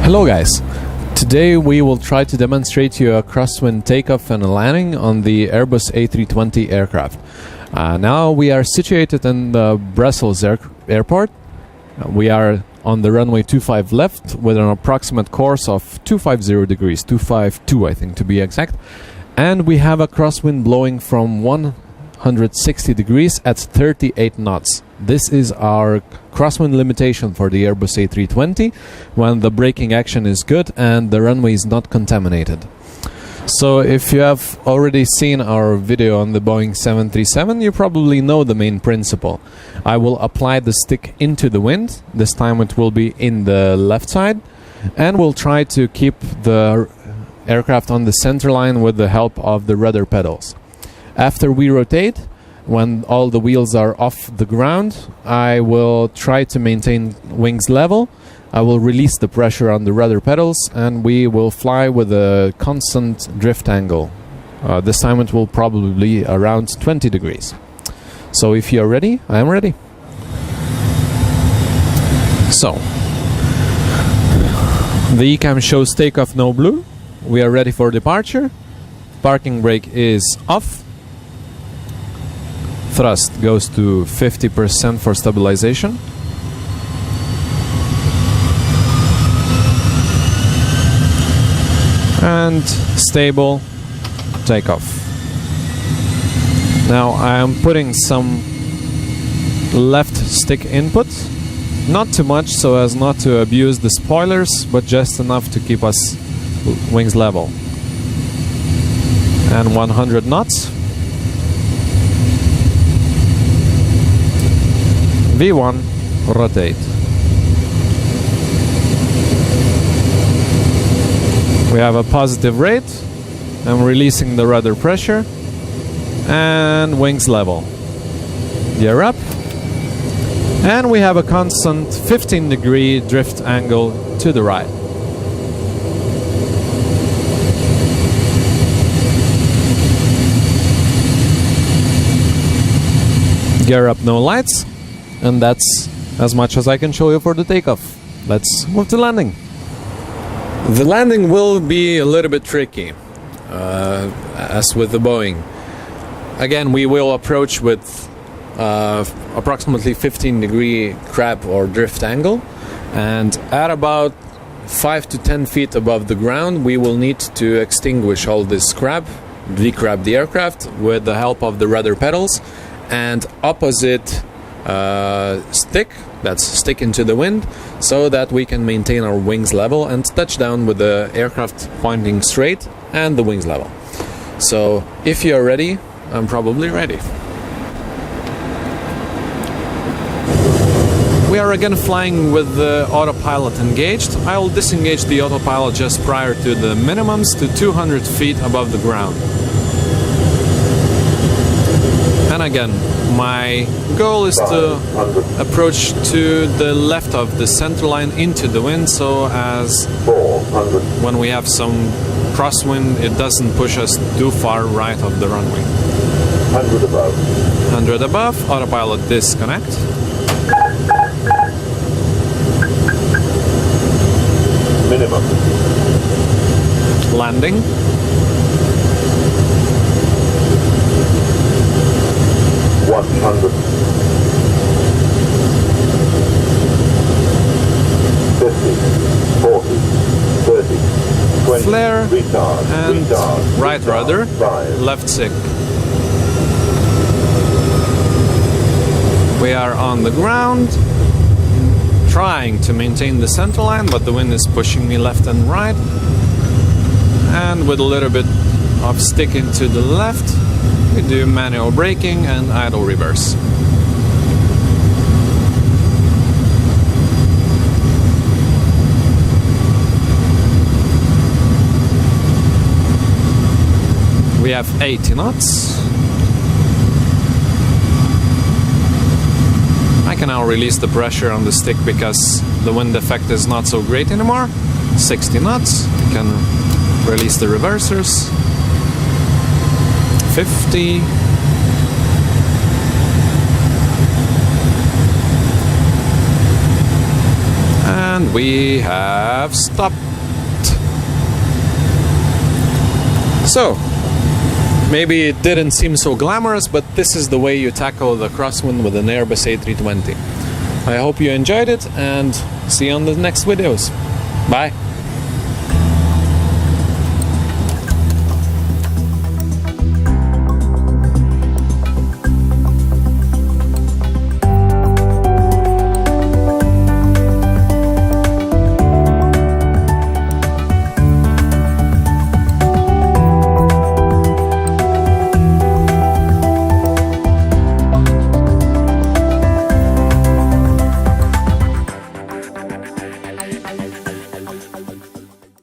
Hello guys, today we will try to demonstrate to you a crosswind takeoff and a landing on the Airbus A320 aircraft. Now we are situated in the Brussels airport. We are on the runway 25 left with an approximate course of 250 degrees, 252 I think to be exact. And we have a crosswind blowing from 160 degrees at 38 knots. This is our crosswind limitation for the Airbus A320 when the braking action is good and the runway is not contaminated. So if you have already seen our video on the Boeing 737, you probably know the main principle. I will apply the stick into the wind. This time it will be in the left side, and we'll try to keep the aircraft on the center line with the help of the rudder pedals. After we rotate, when all the wheels are off the ground, I will try to maintain wings level. I will release the pressure on the rudder pedals and we will fly with a constant drift angle. This time it will probably be around 20 degrees. So if you are ready, I am ready. So, the ECAM shows takeoff no blue. We are ready for departure. Parking brake is off. Thrust goes to 50% for stabilization. And stable takeoff. Now I am putting some left stick input, not too much so as not to abuse the spoilers, but just enough to keep us wings level. And 100 knots. V1, rotate. We have a positive rate. I'm releasing the rudder pressure and wings level. Gear up. And we have a constant 15-degree drift angle to the right. Gear up, no lights. And that's as much as I can show you for the takeoff. Let's move to landing. The landing will be a little bit tricky, as with the Boeing. Again, we will approach with approximately 15-degree crab or drift angle, and at about 5 to 10 feet above the ground, we will need to extinguish all this crab, decrab the aircraft with the help of the rudder pedals, and opposite stick into the wind so that we can maintain our wings level and touch down with the aircraft pointing straight and the wings level. So if you are ready, I'm probably ready. We are again flying with the autopilot engaged. I will disengage the autopilot just prior to the minimums to 200 feet above the ground. And again, my goal is to approach to the left of the center line into the wind, so as when we have some crosswind, it doesn't push us too far right of the runway. 100 above. 100 above, autopilot disconnect. Minimum. Landing. Flare and right rudder, left stick. We are on the ground, trying to maintain the center line, but the wind is pushing me left and right. And with a little bit of stick into the left, we do manual braking and idle reverse. We have 80 knots. I can now release the pressure on the stick because the wind effect is not so great anymore. 60 knots. I can release the reversers. 50. we have stopped. So, maybe it didn't seem so glamorous, but this is the way you tackle the crosswind with an Airbus A320. I hope you enjoyed it, and see you on the next videos. Bye.